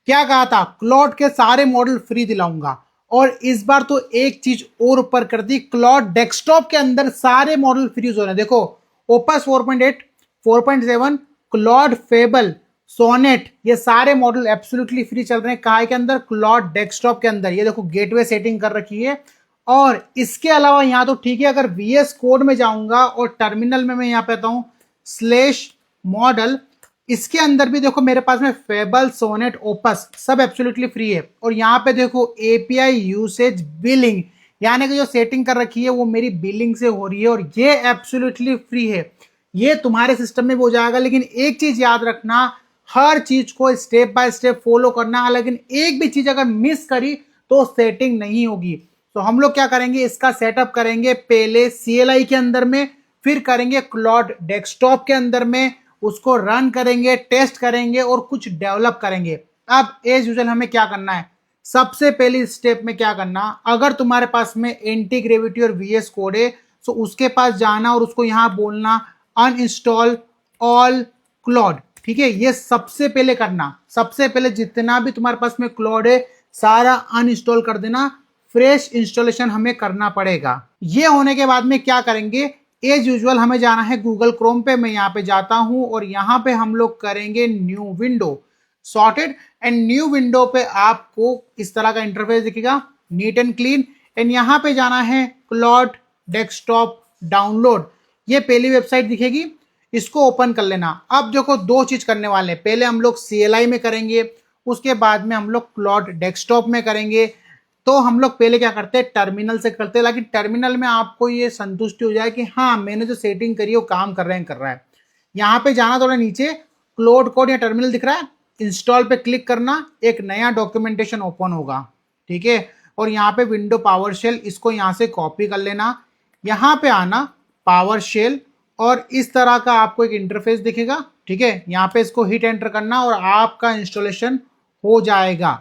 क्या कहा था, क्लॉड के सारे मॉडल फ्री दिलाऊंगा। और इस बार तो एक चीज और ऊपर कर दी, क्लॉड डेस्कटॉप के अंदर सारे मॉडल फ्री हो रहे हैं। देखो, ओपस 4.8, 4.7, क्लॉड फेबल, सोनेट, ये सारे मॉडल एब्सोल्युटली फ्री चल रहे हैं। कहा के अंदर, क्लॉड डेस्कटॉप के अंदर। ये देखो गेटवे सेटिंग कर रखी है। और इसके अलावा यहां तो ठीक है, अगर वीएस कोड में जाऊंगा और टर्मिनल में मैं यहां पे आता हूं स्लेश मॉडल, इसके अंदर भी देखो मेरे पास में फेबल, सोनेट, ओपस सब एब्सोल्युटली फ्री है। और यहाँ पे देखो एपीआई यूसेज बिलिंग, यानी कि जो सेटिंग कर रखी है वो मेरी बिलिंग से हो रही है, और ये एब्सोल्युटली फ्री है। ये तुम्हारे सिस्टम में हो जाएगा। लेकिन एक चीज याद रखना, हर चीज को स्टेप बाय स्टेप फॉलो करना, लेकिन एक भी चीज अगर मिस करी तो सेटिंग नहीं होगी। तो हम लोग क्या करेंगे, इसका सेटअप करेंगे पहले CLI के अंदर में, फिर करेंगे क्लॉड डेस्कटॉप के अंदर में, उसको रन करेंगे, टेस्ट करेंगे और कुछ डेवलप करेंगे। अब एज यूजुअल हमें क्या करना है, सबसे पहली स्टेप में क्या करना, अगर तुम्हारे पास में एंटी ग्रेविटी और VS कोड है तो उसके पास जाना और उसको यहां बोलना अनइंस्टॉल ऑल क्लॉड। ठीक है, ये सबसे पहले करना। सबसे पहले जितना भी तुम्हारे पास में क्लॉड है सारा अनइंस्टॉल कर देना, फ्रेश इंस्टॉलेशन हमें करना पड़ेगा। ये होने के बाद में क्या करेंगे, एज यूजुअल हमें जाना है गूगल क्रोम पे। मैं यहाँ पे जाता हूं और यहाँ पे हम लोग करेंगे new window, sorted. And new window पे आपको इस तरह का इंटरफेस दिखेगा, नीट एंड क्लीन। एंड यहाँ पे जाना है क्लॉड डेस्कटॉप डाउनलोड, ये पहली वेबसाइट दिखेगी, इसको ओपन कर लेना। अब देखो दो चीज करने वाले हैं, पहले हम लोग CLI में करेंगे, उसके बाद में हम लोग क्लॉड डेस्कटॉप में करेंगे। तो हम लोग पहले क्या करते हैं, टर्मिनल से करते हैं, ताकि टर्मिनल में आपको ये संतुष्टि हो जाए कि हाँ मैंने जो सेटिंग करी है वो काम कर रहा है। यहाँ पे जाना थोड़ा नीचे, क्लोड कोड या टर्मिनल दिख रहा है, इंस्टॉल पे क्लिक करना, एक नया डॉक्यूमेंटेशन ओपन होगा। ठीक है, और यहाँ पे विंडो पावर शेल, इसको यहाँ से कॉपी कर लेना, यहाँ पे आना पावर शेल, और इस तरह का आपको एक इंटरफेस दिखेगा। ठीक है, यहाँ पे इसको हिट एंटर करना और आपका इंस्टॉलेशन हो जाएगा।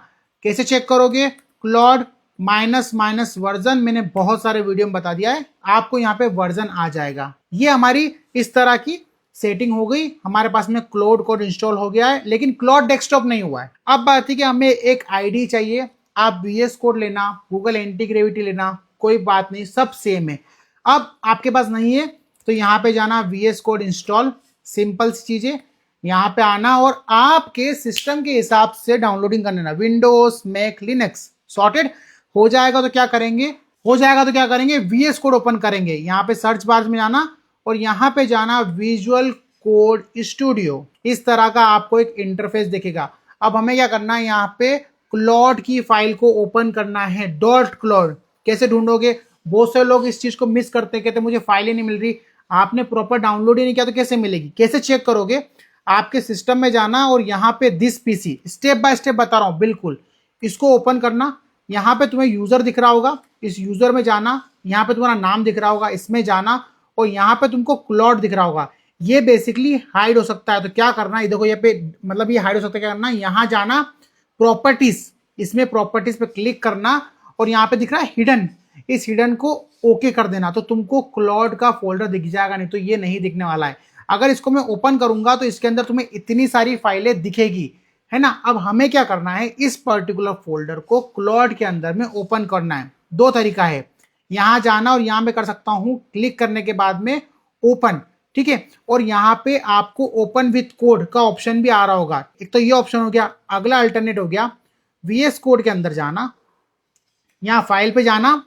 कैसे चेक करोगे, क्लॉड माइनस माइनस वर्जन, मैंने बहुत सारे वीडियो में बता दिया है, आपको यहाँ पे वर्जन आ जाएगा। ये हमारी इस तरह की सेटिंग हो गई, हमारे पास में क्लाउड कोड इंस्टॉल हो गया है, लेकिन क्लाउड डेस्कटॉप नहीं हुआ है। अब बात है कि हमें एक आईडी चाहिए। आप VS कोड लेना, गूगल एंटी ग्रेविटी लेना, कोई बात नहीं, सब सेम है। अब आपके पास नहीं है तो यहाँ पे जाना VS कोड इंस्टॉल, सिंपल सी चीज है। यहाँ पे आना और आपके सिस्टम के हिसाब से डाउनलोडिंग कर लेना, विंडोज, मैक, लिनक्स, सॉर्टेड। हो जाएगा तो क्या करेंगे, VS कोड ओपन करेंगे। यहाँ पे सर्च बार में जाना और यहाँ पे जाना विजुअल कोड स्टूडियो, इस तरह का आपको एक इंटरफेस दिखेगा। अब हमें क्या करना है, यहाँ पे क्लॉड की फाइल को ओपन करना है, डॉट क्लॉड। कैसे ढूंढोगे, बहुत से लोग इस चीज को मिस करते हैं, कहते मुझे फाइल ही नहीं मिल रही। आपने प्रॉपर डाउनलोड ही नहीं किया तो कैसे मिलेगी, कैसे चेक करोगे, आपके सिस्टम में जाना और यहाँ पे this PC, step by step बता रहा हूँ बिल्कुल, इसको ओपन करना। यहाँ पे तुम्हें यूजर दिख रहा होगा, इस यूजर में जाना, यहाँ पे तुम्हारा नाम दिख रहा होगा, इसमें जाना, और यहाँ पे तुमको क्लॉड दिख रहा होगा। ये बेसिकली हाइड हो सकता है, तो क्या करना है, देखो यहाँ पे मतलब ये हाइड हो सकता है, क्या करना है, यहाँ जाना प्रॉपर्टीज, इसमें प्रॉपर्टीज पे क्लिक करना और यहाँ पे दिख रहा है हिडन, इस हिडन को ओके कर देना, तो तुमको क्लॉड का फोल्डर दिख जाएगा, नहीं तो ये नहीं दिखने वाला है। अगर इसको मैं ओपन करूंगा तो इसके अंदर तुम्हें इतनी सारी फाइलें दिखेगी, है ना। अब हमें क्या करना है, इस पर्टिकुलर फोल्डर को क्लॉड के अंदर में ओपन करना है। दो तरीका है, यहां जाना और यहां मैं कर सकता हूं क्लिक करने के बाद में ओपन। ठीक है, और यहां पे आपको ओपन विथ कोड का ऑप्शन भी आ रहा होगा। एक तो ये ऑप्शन हो गया, अगला अल्टरनेट हो गया VS कोड के अंदर जाना, यहां फाइल पे जाना,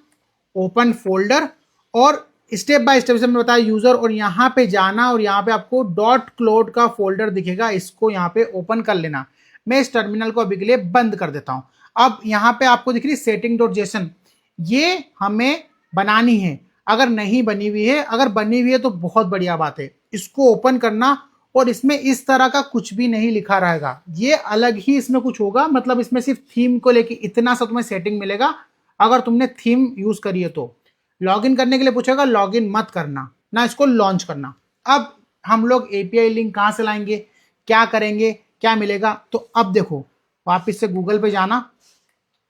ओपन फोल्डर, और स्टेप बाय स्टेप से मैंने बताया यूजर, और यहां पे जाना और यहां पे आपको डॉट क्लोड का फोल्डर दिखेगा, इसको यहां पे ओपन कर लेना। मैं इस टर्मिनल को अभी के लिए बंद कर देता हूं। अब यहां पे आपको दिख रही सेटिंग डॉट जेसन, ये हमें बनानी है। अगर नहीं बनी हुई है, अगर बनी हुई है तो बहुत बढ़िया बात है, इसको ओपन करना और इसमें इस तरह का कुछ भी नहीं लिखा रहेगा, ये अलग ही इसमें कुछ होगा, मतलब इसमें सिर्फ थीम को लेके इतना सा तुम्हें सेटिंग मिलेगा। अगर तुमने थीम यूज करी है तो लॉगिन करने के लिए पूछेगा, लॉगिन मत करना ना, इसको लॉन्च करना। अब हम लोग API लिंक कहां से लाएंगे, क्या करेंगे, क्या मिलेगा, तो अब देखो वापस से गूगल पे जाना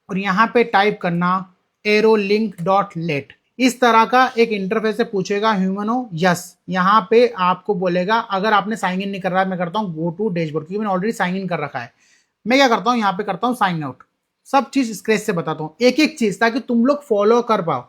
और यहां पे टाइप करना aerolink.let, इस तरह का एक इंटरफेस से पूछेगा, ह्यूमन हो, यस। यहां पे आपको बोलेगा, अगर आपने साइन इन नहीं कर रहा है, मैं करता हूं गो टू डैशबोर्ड, क्योंकि मैंने ऑलरेडी साइन इन कर रखा है। मैं क्या करता हूं, यहां पे करता हूं साइन आउट। सब चीज स्क्रैच से बताता हूं, एक एक चीज, ताकि तुम लोग फॉलो कर पाओ।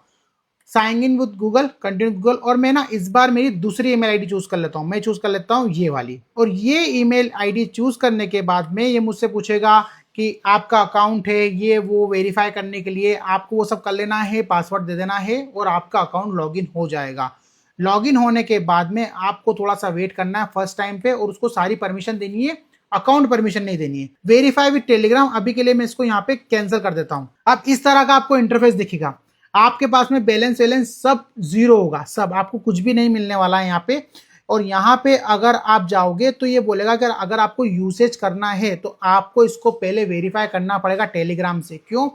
Sign in with Google, continue with Google, और मैं ना इस बार मेरी दूसरी ईमेल आईडी चूज कर लेता हूं। मैं चूज कर लेता हूं ये वाली, और ये ईमेल आईडी चूज करने के बाद में ये मुझसे पूछेगा कि आपका अकाउंट है ये वो, वेरीफाई करने के लिए आपको वो सब कर लेना है, पासवर्ड दे देना है, और आपका अकाउंट लॉगिन हो जाएगा। लॉगिन होने के बाद में आपको थोड़ा सा वेट करना है फर्स्ट टाइम पे, और उसको सारी परमिशन देनी है, अकाउंट परमिशन नहीं देनी है। वेरीफाई विद टेलीग्राम अभी के लिए मैं इसको यहाँ पे कैंसिल कर देता हूँ। अब इस तरह का आपको इंटरफेस दिखेगा। आपके पास में बैलेंस वैलेंस सब जीरो होगा, सब, आपको कुछ भी नहीं मिलने वाला है यहाँ पे। और यहाँ पे अगर आप जाओगे तो ये बोलेगा कि अगर आपको यूसेज करना है तो आपको इसको पहले वेरीफाई करना पड़ेगा टेलीग्राम से। क्यों?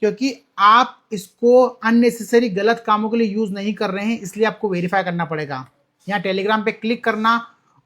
क्योंकि आप इसको अननेसेसरी गलत कामों के लिए यूज नहीं कर रहे हैं, इसलिए आपको वेरीफाई करना पड़ेगा। यहाँ टेलीग्राम पे क्लिक करना,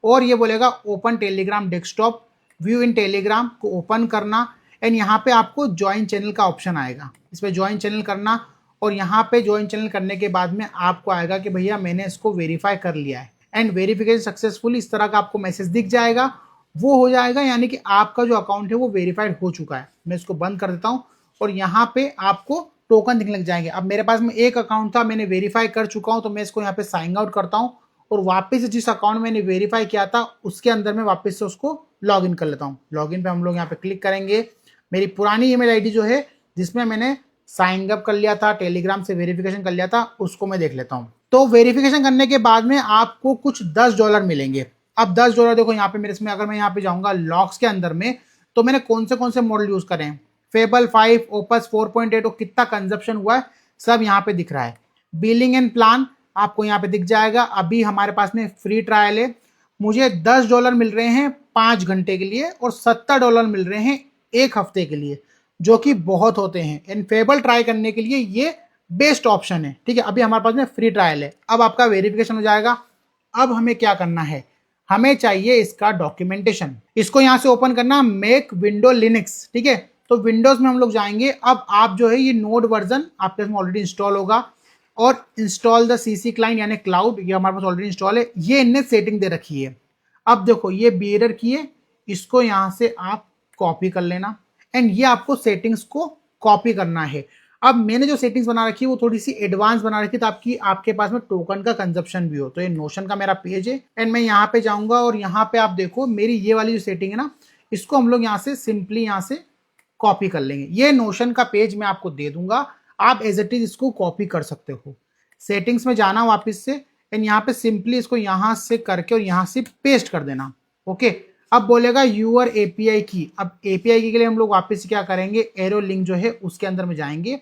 और ये बोलेगा ओपन टेलीग्राम डेस्कटॉप, व्यू इन टेलीग्राम को ओपन करना, एंड यहाँ पे आपको ज्वाइन चैनल का ऑप्शन आएगा, इस पर ज्वाइन चैनल करना। और यहाँ पे ज्वाइन चैनल करने के बाद में आपको आएगा कि भैया मैंने इसको वेरीफाई कर लिया है, एंड वेरिफिकेशन सक्सेसफुल, इस तरह का आपको मैसेज दिख जाएगा। वो हो जाएगा, यानी कि आपका जो अकाउंट है वो वेरीफाइड हो चुका है। मैं इसको बंद कर देता हूँ, और यहाँ पे आपको टोकन दिखने लग जाएंगे। अब मेरे पास में एक अकाउंट था, मैंने वेरीफाई कर चुका हूँ, तो मैं इसको यहाँ पे साइन आउट करता हूँ, और वापस से जिस अकाउंट मैंने वेरीफाई किया था उसके अंदर में वापस से उसको लॉग इन कर लेता हूँ। लॉग इन पे हम लोग यहाँ पे क्लिक करेंगे। मेरी पुरानी ईमेल आईडी जो है जिसमें मैंने साइन अप कर लिया था, टेलीग्राम से वेरिफिकेशन कर लिया था, उसको मैं देख लेता हूँ। तो वेरिफिकेशन करने के बाद में आपको कुछ $10 मिलेंगे। अब $10 देखो यहाँ पे मेरे इसमें, अगर मैं यहाँ पे जाऊंगा लॉक्स के अंदर में, तो मैंने कौन से मॉडल यूज करें, फेबल 5, ओपस 4.8, और कितना कंजप्शन हुआ है सब यहाँ पे दिख रहा है। बिलिंग एंड प्लान आपको यहाँ पे दिख जाएगा। अभी हमारे पास में फ्री ट्रायल है, मुझे $10 मिल रहे हैं 5 घंटे के लिए, और $70 मिल रहे हैं 1 हफ्ते के लिए, जो कि बहुत होते हैं। एंड फेबल ट्राई करने के लिए ये बेस्ट ऑप्शन है। ठीक है, अभी हमारे पास में फ्री ट्रायल है। अब आपका वेरिफिकेशन हो जाएगा। अब हमें क्या करना है, हमें चाहिए इसका डॉक्यूमेंटेशन। इसको यहां से ओपन करना, मेक विंडो लिनक्स। ठीक है, तो विंडोज में हम लोग जाएंगे। अब आप जो है ये नोड वर्जन आपके पास में ऑलरेडी इंस्टॉल होगा, और इंस्टॉल द सीसी क्लाइंट यानी क्लाउड, ये हमारे पास ऑलरेडी इंस्टॉल है। ये इनने सेटिंग दे रखी है। अब देखो ये बियरर की है, इसको यहां से आप कॉपी कर लेना, एंड ये आपको सेटिंग्स को कॉपी करना है। अब मैंने जो सेटिंग्स बना रखी है वो थोड़ी सी एडवांस बना रखी है, ताकि आपके पास में टोकन का कंजप्शन भी हो। तो ये नोशन का मेरा पेज है, एंड मैं यहाँ पे जाऊंगा, और यहाँ पे आप देखो मेरी ये वाली जो सेटिंग है ना, इसको हम लोग यहाँ से सिंपली यहाँ से कॉपी कर लेंगे। ये नोशन का पेज मैं आपको दे दूंगा, आप एज इट इज इसको कॉपी कर सकते हो। सेटिंग्स में जाना वापस से, एंड यहाँ पे सिंपली इसको यहाँ से करके और यहाँ से पेस्ट कर देना। ओके, अब बोलेगा यूर एपीआई की। अब एपीआई की के लिए हम लोग वापस क्या करेंगे, एरो लिंक जो है उसके अंदर में जाएंगे।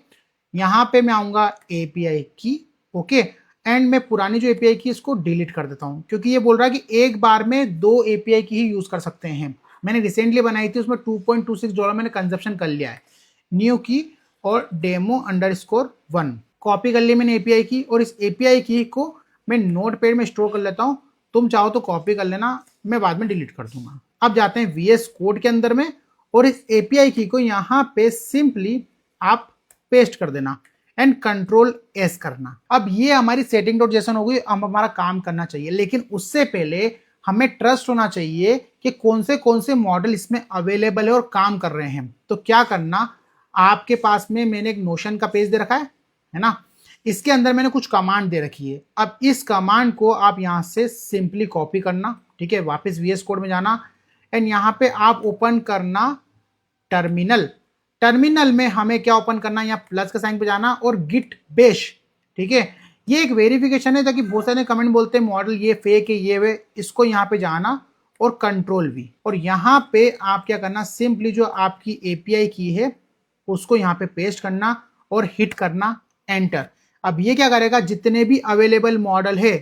यहाँ पे मैं आऊंगा एपीआई की। ओके, एंड मैं पुरानी जो एपीआई की इसको डिलीट कर देता हूँ, क्योंकि ये बोल रहा है कि एक बार में 2 एपीआई की ही यूज कर सकते हैं। मैंने रिसेंटली बनाई थी, उसमें $2.26 मैंने कंजप्शन कर लिया है। न्यू की और demo_1 कॉपी कर ली मैंने एपीआई की, और इस एपीआई की को मैं नोट पैड में स्टोर कर लेता हूँ। तुम चाहो तो कॉपी कर लेना, मैं बाद में डिलीट कर दूंगा। अब जाते हैं VS कोड के अंदर में, और इस एपीआई की को यहाँ पे सिंपली आप पेस्ट कर देना, एंड Ctrl+S करना। अब ये हमारी सेटिंग डॉट जेसन हो गई। अब हमारा काम करना चाहिए, लेकिन उससे पहले हमें ट्रस्ट होना चाहिए कि कौन से मॉडल इसमें अवेलेबल है और काम कर रहे हैं। तो क्या करना, आपके पास में मैंने एक नोशन का पेज दे रखा है ना, इसके अंदर मैंने कुछ कमांड दे रखी है। अब इस कमांड को आप यहां से सिंपली कॉपी करना। ठीक है, वापस VS कोड में जाना, एंड यहां पे आप ओपन करना टर्मिनल। टर्मिनल में हमें क्या ओपन करना, यहाँ प्लस के साइन पे जाना, और गिट बेश। ठीक है, ये एक वेरिफिकेशन है, ताकि बहुत सारे कमेंट बोलते हैं मॉडल ये फेक है ये वे। इसको यहाँ पे जाना और Ctrl+V, और यहाँ पे आप क्या करना, सिंपली जो आपकी एपीआई की है उसको यहाँ पे पेस्ट करना और हिट करना एंटर। अब ये क्या करेगा, जितने भी अवेलेबल मॉडल है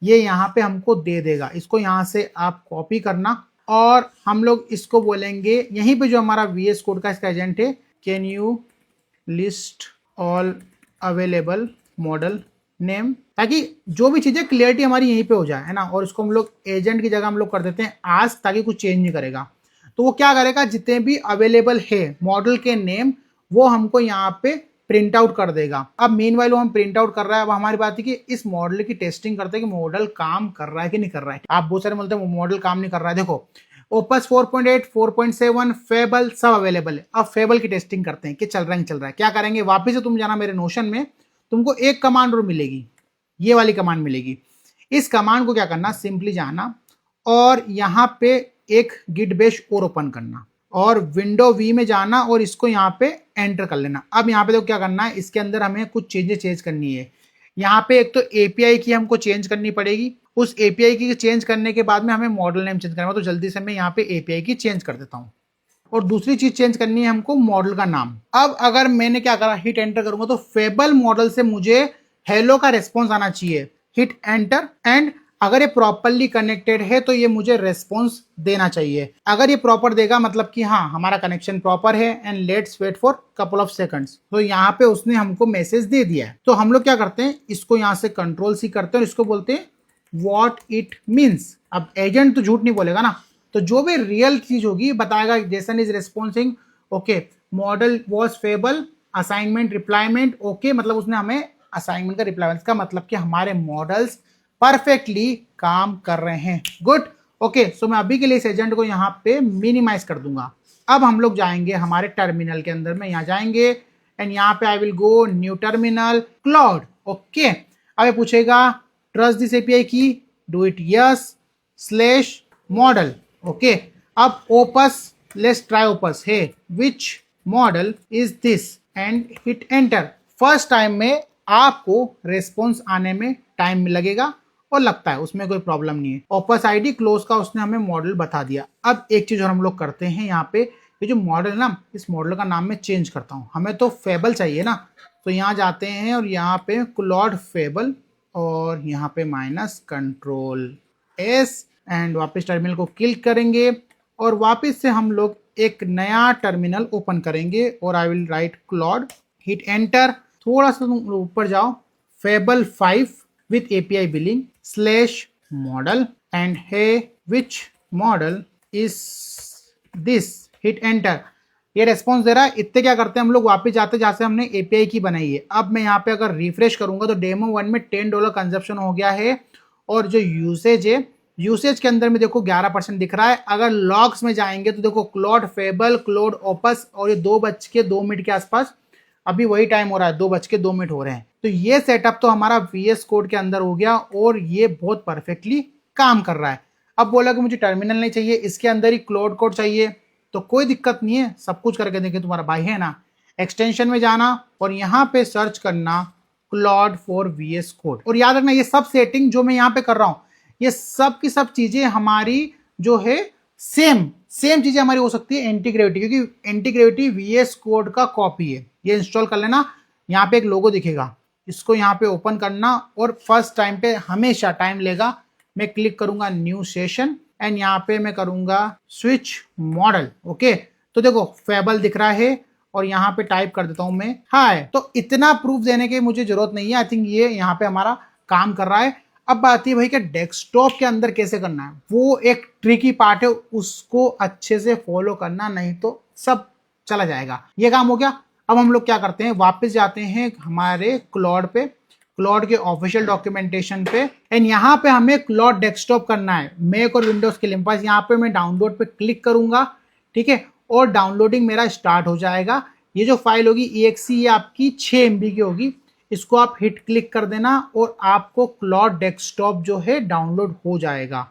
ये यहाँ पे हमको दे देगा। इसको यहाँ से आप कॉपी करना, और हम लोग इसको बोलेंगे यहीं पे जो हमारा VS कोड का इसका एजेंट है, can you list all available model name, ताकि जो भी चीजें क्लियरिटी हमारी यहीं पे हो जाए, है ना। और इसको हम लोग एजेंट की जगह हम लोग कर देते हैं आज, ताकि कुछ चेंज नहीं करेगा। तो वो क्या करेगा, जितने भी अवेलेबल है मॉडल के नेम वो हमको यहाँ पे प्रिंट आउट कर देगा। अब मीनवाइल वो हम प्रिंट आउट कर रहा है। अब हमारी बात है कि इस मॉडल की टेस्टिंग करते हैं कि मॉडल काम कर रहा है कि नहीं कर रहा है। आप बहुत सारे बोलते हैं मॉडल काम नहीं कर रहा है। देखो ओपस 4.8, 4.7, फेबल सब अवेलेबल है। अब फेबल की टेस्टिंग करते हैं कि चल रहा है नहीं चल रहा है। क्या करेंगे, वापस से तुम जाना मेरे नोशन में, तुमको एक कमांड और मिलेगी, ये वाली कमांड मिलेगी। इस कमांड को क्या करना, सिंपली जाना और यहाँ पे एक गिट बेश और ओपन करना और विंडो वी में जाना और इसको यहाँ पे एंटर कर लेना। अब यहाँ पे तो क्या करना है, इसके अंदर हमें कुछ चीजें चेंज करनी है। यहाँ पे एक तो एपीआई की हमको चेंज करनी पड़ेगी, उस एपीआई की चेंज करने के बाद में हमें मॉडल नेम चेंज करना है। तो जल्दी से मैं यहाँ पे एपीआई की चेंज कर देता हूँ। और दूसरी चीज चेंज करनी है हमको, मॉडल का नाम। अब अगर मैंने क्या करा, हिट एंटर करूंगा तो फेबल मॉडल से मुझे हेलो का रेस्पॉन्स आना चाहिए। हिट एंटर एंड अगर ये प्रॉपरली कनेक्टेड है तो ये मुझे रेस्पॉन्स देना चाहिए। अगर ये प्रॉपर देगा मतलब कि हाँ हमारा कनेक्शन प्रॉपर है and let's wait for couple of seconds. तो यहाँ पे उसने हमको मैसेज दे दिया है। तो हम लोग क्या करते हैं, इसको यहाँ से कंट्रोल सी करते हैं और इसको बोलते हैं व्हाट इट मीन्स। अब एजेंट तो झूठ नहीं बोलेगा ना, तो जो भी रियल चीज होगी बताएगा। JSON is responsing okay, model was fable, assignment replacement okay, मतलब उसने हमें असाइनमेंट का रिप्लाईमेंट का मतलब कि हमारे मॉडल्स परफेक्टली काम कर रहे हैं। गुड ओके, सो मैं अभी के लिए इस एजेंट को यहाँ पे मिनिमाइज कर दूंगा। अब हम लोग जाएंगे हमारे टर्मिनल के अंदर में, यहाँ जाएंगे एंड यहाँ पे I will go new terminal cloud okay. अब ये पूछेगा ट्रस्ट दिस एपीआई की, do it yes slash model okay. अब ओपस, लेट्स ट्राई ओपस है, which model is this and hit enter. First time में आपको रेस्पॉन्स आने में टाइम लगेगा और लगता है, उसमें कोई प्रॉब्लम नहीं है। ओपस आईडी क्लोज का उसने हमें मॉडल बता दिया। अब एक चीज और हम लोग करते हैं, यहाँ पे ये जो मॉडल है ना, इस मॉडल का नाम मैं चेंज करता हूँ। हमें तो फेबल चाहिए ना, तो यहाँ जाते हैं और यहाँ पे क्लॉड फेबल और यहाँ पे माइनस कंट्रोल एस एंड वापस टर्मिनल को क्लिक करेंगे और वापस से हम लोग एक नया टर्मिनल ओपन करेंगे और I will write Claude, hit enter. थोड़ा सा तुम ऊपर जाओ, fable 5 with API billing slash model and hey which model is this, hit enter। ये रेस्पॉन्स दे रहा है। इतने क्या करते हैं हम लोग, वापस जाते जहां से हमने एपीआई की बनाई है। अब मैं यहाँ पे अगर रिफ्रेश करूंगा तो डेमो 1 में $10 कंजप्शन हो गया है और जो यूसेज है, यूसेज के अंदर में देखो 11% दिख रहा है। अगर लॉग्स में जाएंगे तो देखो क्लॉड फेबल, क्लॉड ओपस और ये 2:02 के आसपास अभी वही टाइम हो रहा है, 2:02 हो रहे हैं। तो ये सेटअप तो हमारा VS कोड के अंदर हो गया और ये बहुत परफेक्टली काम कर रहा है। अब बोला कि मुझे टर्मिनल नहीं चाहिए, इसके अंदर ही क्लाउड कोड चाहिए, तो कोई दिक्कत नहीं है, सब कुछ करके देखिए, तुम्हारा भाई है ना। एक्सटेंशन में जाना और यहाँ पे सर्च करना क्लॉड फॉर VS कोड। और याद रखना ये सब सेटिंग जो मैं यहाँ पे कर रहा हूँ, ये सब की सब चीजें हमारी जो है सेम चीजें हमारी हो सकती है एंटीग्रेविटी, क्योंकि एंटीग्रेविटी VS कोड का कॉपी है। ये इंस्टॉल कर लेना, यहाँ पे एक लोगो दिखेगा, इसको यहाँ पे ओपन करना और फर्स्ट टाइम पे हमेशा टाइम लेगा। मैं क्लिक करूंगा न्यू सेशन एंड यहाँ पे मैं करूंगा स्विच मॉडल ओके। तो देखो फेबल दिख रहा है और यहाँ पे टाइप कर देता हूं मैं हाय। तो इतना प्रूफ देने की मुझे जरूरत नहीं है, आई थिंक ये यहाँ पे हमारा काम कर रहा है। अब बात है भाई कि डेस्कटॉप के अंदर कैसे करना है, वो एक ट्रिकी पार्ट है, उसको अच्छे से फॉलो करना, नहीं तो सब चला जाएगा। ये काम हो गया। अब हम लोग क्या करते हैं, वापस जाते हैं हमारे क्लॉड पे, क्लॉड के ऑफिशियल डॉक्यूमेंटेशन पे एंड यहाँ पे हमें क्लॉड डेस्कटॉप करना है मैक और विंडोज के लिए। पास यहाँ पे मैं डाउनलोड पे क्लिक करूंगा, ठीक है, और डाउनलोडिंग मेरा स्टार्ट हो जाएगा। ये जो फाइल होगी EXE, ये आपकी 6 MB की होगी। इसको आप हिट क्लिक कर देना और आपको क्लॉड डेस्कटॉप जो है डाउनलोड हो जाएगा।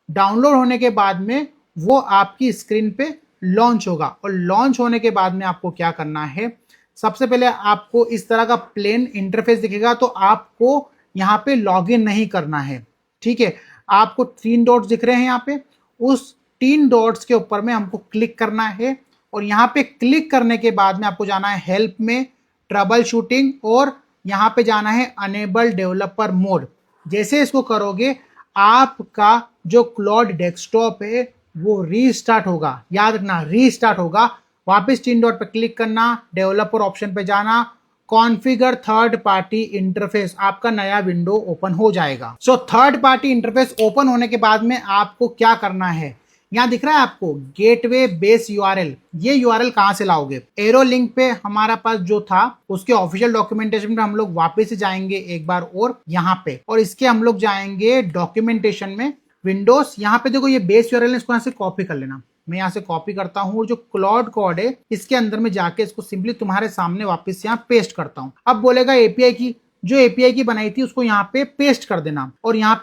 डाउनलोड होने के बाद में वो आपकी स्क्रीन पे लॉन्च होगा और लॉन्च होने के बाद में आपको क्या करना है, सबसे पहले आपको इस तरह का प्लेन इंटरफेस दिखेगा, तो आपको यहाँ पे लॉगिन नहीं करना है, ठीक है। आपको 3 डॉट्स दिख रहे हैं यहाँ पे, उस 3 डॉट्स के ऊपर में हमको क्लिक करना है और यहाँ पे क्लिक करने के बाद में आपको जाना है हेल्प में, ट्रबल शूटिंग, और यहाँ पे जाना है अनेबल डेवलपर मोड। जैसे इसको करोगे आपका जो क्लॉड डेस्कटॉप है वो रीस्टार्ट होगा, याद रखना रीस्टार्ट होगा। वापस 3 डॉट पे क्लिक करना, डेवलपर ऑप्शन पे जाना, कॉन्फ़िगर थर्ड पार्टी इंटरफेस, आपका नया विंडो ओपन हो जाएगा। So third party interface open होने के बाद में आपको क्या करना है, यहाँ दिख रहा है आपको गेटवे बेस URL। ये URL कहां से लाओगे, एरो लिंक पे हमारा पास जो था उसके ऑफिशियल डॉक्यूमेंटेशन पे हम लोग वापस से जाएंगे एक बार और यहाँ पे, और इसके हम लोग जाएंगे डॉक्यूमेंटेशन में विंडोज, यहाँ पे देखो ये बेस यूआरएल है, इसको यहाँ से कॉपी कर लेना। मैं यहाँ से कॉपी करता हूँ और जो क्लाउड कोड है इसके अंदर में जाके इसको सिंपली तुम्हारे सामने वापस यहाँ पेस्ट करता हूँ। अब बोलेगा एपीआई की, जो एपीआई की बनाई थी उसको यहाँ पे पेस्ट कर देना और यहाँ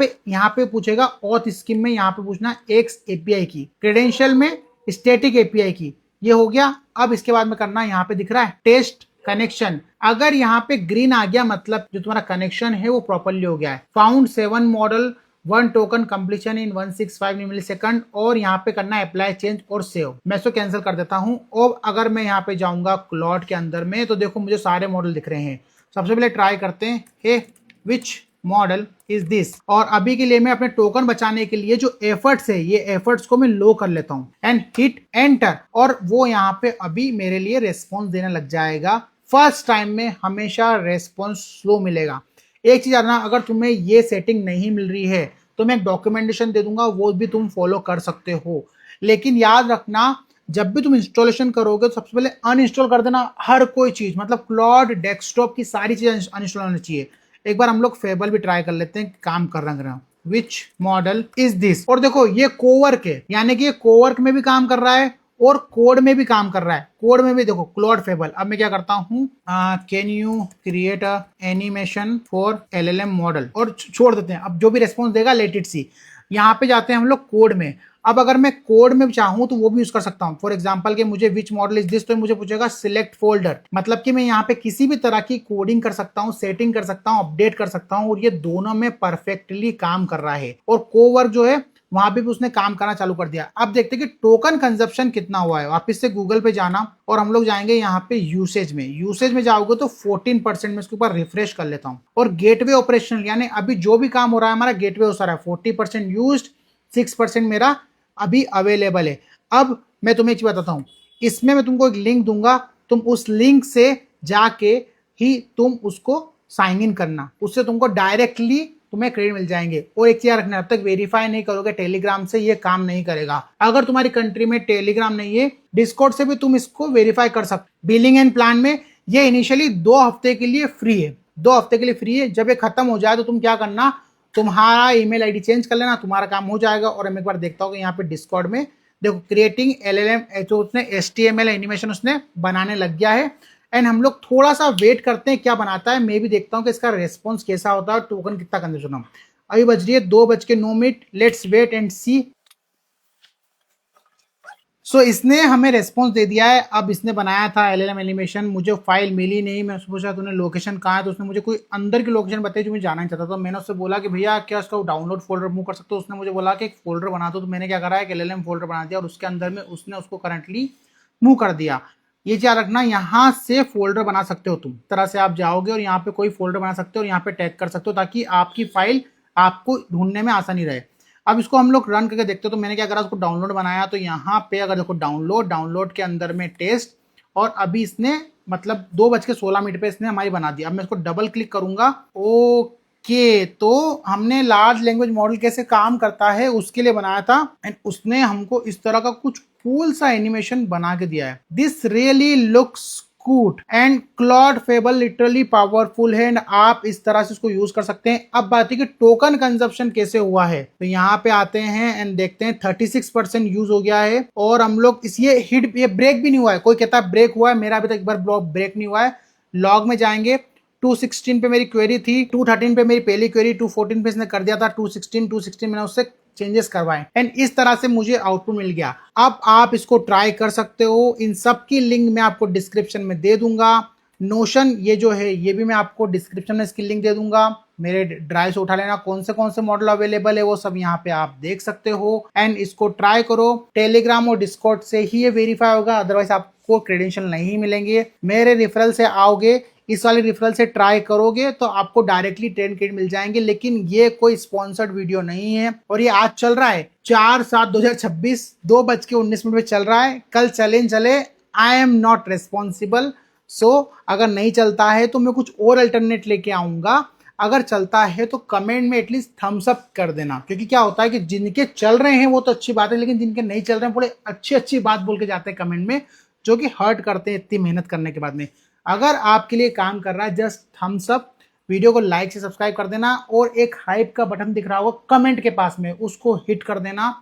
पे पूछेगा ऑथ स्कीम में, यहाँ पे पूछना एक्स एपीआई की, क्रेडेंशियल में स्टैटिक एपीआई की। ये हो गया। अब इसके बाद में करना, यहाँ पे दिख रहा है टेस्ट कनेक्शन। अगर यहाँ पे ग्रीन आ गया मतलब जो तुम्हारा कनेक्शन है वो प्रॉपरली हो गया है। फाउंड 7 मॉडल 1 टोकन कंप्लीशन इन 165 मिलीसेकंड और यहाँ पे करना है अप्लाई चेंज और सेव। मैं इसको कैंसिल कर देता हूँ। और अगर मैं यहाँ पे जाऊंगा क्लॉड के अंदर में तो देखो मुझे सारे मॉडल दिख रहे हैं। सबसे पहले ट्राई करते हैं, हे विच मॉडल इज दिस। और अभी के लिए मैं अपने टोकन बचाने के लिए जो एफर्ट्स है ये एफर्ट्स को मैं लो कर लेता हूँ एंड हिट एंटर, और वो यहाँ पे अभी मेरे लिए रेस्पॉन्स देने लग जाएगा। फर्स्ट टाइम में हमेशा रेस्पॉन्स स्लो मिलेगा। एक चीज जानना, अगर तुम्हें ये सेटिंग नहीं मिल रही है तो मैं एक डॉक्यूमेंटेशन दे दूंगा, वो भी तुम फॉलो कर सकते हो। लेकिन याद रखना जब भी तुम इंस्टॉलेशन करोगे तो सबसे पहले अनइंस्टॉल कर देना हर कोई चीज, मतलब क्लाउड डेस्कटॉप की सारी चीजें अनइंस्टॉल होनी चाहिए। एक बार हम लोग फेबल भी ट्राई कर लेते हैं, काम कर रहा है। Which model is this. और देखो ये कोवर्क है, यानी कि ये कोवर्क में भी काम कर रहा है और कोड में भी काम कर रहा है। कोड में भी देखो क्लाउड फेबल। अब मैं क्या करता हूँ, can you create a animation for LLM model, और छोड़ देते हैं। अब जो भी रेस्पॉन्स देगा लेट इट सी। यहाँ पे जाते हैं हम लोग कोड में। अब अगर मैं कोड में चाहूँ तो वो भी यूज कर सकता हूँ। फॉर एग्जांपल कि मुझे विच मॉडल इज दिस, तो मुझे पूछेगा सिलेक्ट फोल्डर, मतलब कि मैं यहाँ पे किसी भी तरह की कोडिंग कर सकता हूँ, सेटिंग कर सकता हूँ, अपडेट कर सकता हूँ, और ये दोनों में परफेक्टली काम कर रहा है। और कोवर्क जो है वहां भी उसने काम करना चालू कर दिया। अब देखते हैं कि टोकन कंजप्शन कितना हुआ है। वापस से गूगल पे जाना और हम लोग जाएंगे यहाँ पे यूसेज में। यूसेज में जाओगे तो 14% में इसके ऊपर रिफ्रेश कर लेता हूँ। और गेटवे ऑपरेशनल, यानी अभी जो भी काम हो रहा है हमारा गेटवे हो रहा है। 40% यूज्ड, 6% मेरा अभी अवेलेबल है। अब मैं तुम्हें एक चीज बताता हूँ, इसमें मैं तुमको एक लिंक दूंगा, तुम उस लिंक से जाके ही तुम उसको साइन इन करना, उससे तुमको डायरेक्टली तुम्हें क्रेडिट मिल जाएंगे। और एक चीज रखना, अब तक वेरीफाई नहीं करोगे टेलीग्राम से ये काम नहीं करेगा। अगर तुम्हारी कंट्री में टेलीग्राम नहीं है, डिस्कॉर्ड से भी तुम इसको वेरीफाई कर सकते। बिलिंग एंड प्लान में ये इनिशियली 2 हफ्ते के लिए फ्री है, 2 हफ्ते के लिए फ्री है। जब ये खत्म हो जाए तो तुम क्या करना, तुम्हारा ईमेल आईडी चेंज कर लेना, तुम्हारा काम हो जाएगा। और मैं एक बार देखता हूँ कि यहाँ पे डिस्कॉर्ड में देखो क्रिएटिंग एलएलएम, तो उसने HTML एनिमेशन उसने बनाने लग गया है। एंड हम लोग थोड़ा सा वेट करते हैं क्या बनाता है। मैं भी देखता हूँ कि इसका रेस्पॉन्स कैसा होता है, टोकन कितना कंजप्शन हो। अभी बज रही है 2:09, लेट्स वेट एंड सी। सो इसने हमें रेस्पॉन्स दे दिया है। अब इसने बनाया था एलएलएम एनिमेशन, मुझे फाइल मिली नहीं। मैं उससे पूछा तूने लोकेशन कहाँ है, तो उसने मुझे कोई अंदर की लोकेशन बताई जो मैं जाना नहीं चाहता। तो मैंने उससे बोला कि भैया क्या उसका डाउनलोड फोल्डर मूव कर सकते हो। उसने मुझे बोला कि एक फोल्डर बना दो। तो मैंने क्या करा है, एलएलएम फोल्डर बना दिया और उसके अंदर में उसने उसको करंटली मूव कर दिया। ये क्या रखना, यहाँ से फोल्डर बना सकते हो तुम। इस तरह से आप जाओगे और यहाँ पे कोई फोल्डर बना सकते हो और यहाँ पे टैग कर सकते हो ताकि आपकी फाइल आपको ढूंढने में आसानी रहे। अब इसको हम लोग रन करके देखते हो। तो मैंने क्या करा, उसको डाउनलोड बनाया। तो यहाँ पे अगर देखो डाउनलोड के अंदर में टेस्ट, और अभी इसने मतलब 2:16 पे इसने हमारी बना दिया। अब मैं इसको डबल क्लिक करूंगा। ओके, तो हमने लार्ज लैंग्वेज मॉडल कैसे काम करता है उसके लिए बनाया था एंड उसने हमको इस तरह का कुछ कूल सा एनिमेशन बना के दिया है। दिस रियली लुक्स कूट and cloud fable literally powerful है एंड आप इस तरह से इसको यूज कर सकते हैं। अब बात है कि टोकन कंजप्शन कैसे हुआ है। तो यहाँ पे आते हैं एंड देखते हैं 36% यूज हो गया है। और हम लोग इस ये ब्रेक भी नहीं हुआ है। कोई कहता है ब्रेक हुआ है, मेरा अभी तक एक बार ब्रेक नहीं हुआ है। लॉग में जाएंगे, 216 पे मेरी क्वेरी थी, 213 पे मेरी पहली क्वेरी, 214 पे इसने कर दिया था, 216 मैंने उससे चेंजेस करवाए एंड इस तरह से मुझे आउटपुट मिल गया। अब आप इसको ट्राई कर सकते हो। इन सब की लिंक मैं आपको डिस्क्रिप्शन में दे दूंगा। नोशन ये जो है ये भी मैं आपको डिस्क्रिप्शन में इसकी लिंक दे दूंगा। मेरे ड्राइव से उठा लेना, कौन से मॉडल अवेलेबल है वो सब यहाँ पे आप देख सकते हो एंड इसको ट्राई करो। टेलीग्राम और डिस्कॉर्ड से ही ये वेरीफाई होगा, अदरवाइज आपको क्रेडेंशियल नहीं मिलेंगे। मेरे रेफरल से आओगे, इस वाले रेफरल से ट्राई करोगे तो आपको डायरेक्टली 10 क्रेडिट मिल जाएंगे। लेकिन ये कोई स्पॉन्सर्ड वीडियो नहीं है और ये आज चल रहा है 4/7/2026 2:19 पे चल रहा है। कल चले आई एम नॉट रेस्पॉन्सिबल। सो अगर नहीं चलता है तो मैं कुछ और अल्टरनेट लेके आऊंगा। अगर चलता है तो कमेंट में एटलीस्ट थम्स अप कर देना, क्योंकि क्या होता है कि जिनके चल रहे हैं वो तो अच्छी बात है, लेकिन जिनके नहीं चल रहे हैं बड़े अच्छी बात बोल के जाते हैं कमेंट में, जो कि हर्ट करते हैं इतनी मेहनत करने के बाद में। अगर आपके लिए काम कर रहा है जस्ट थम्स अप, वीडियो को लाइक से सब्सक्राइब कर देना और एक हाइप का बटन दिख रहा होगा कमेंट के पास में, उसको हिट कर देना।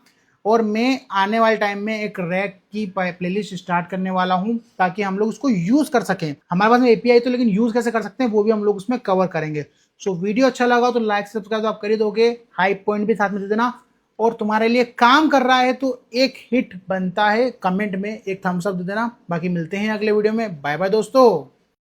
और मैं आने वाले टाइम में एक रैक की प्लेलिस्ट स्टार्ट करने वाला हूं ताकि हम लोग उसको यूज कर सकें। हमारे पास में एपीआई तो, लेकिन यूज कैसे कर सकते हैं वो भी हम लोग उसमें कवर करेंगे। सो वीडियो अच्छा लगा तो लाइक सब्सक्राइब तो आप कर ही दोगे, हाइप पॉइंट भी साथ में दे देना। और तुम्हारे लिए काम कर रहा है तो एक हिट बनता है, कमेंट में एक थम्स अप दे देना। बाकी मिलते हैं अगले वीडियो में। बाय बाय दोस्तों।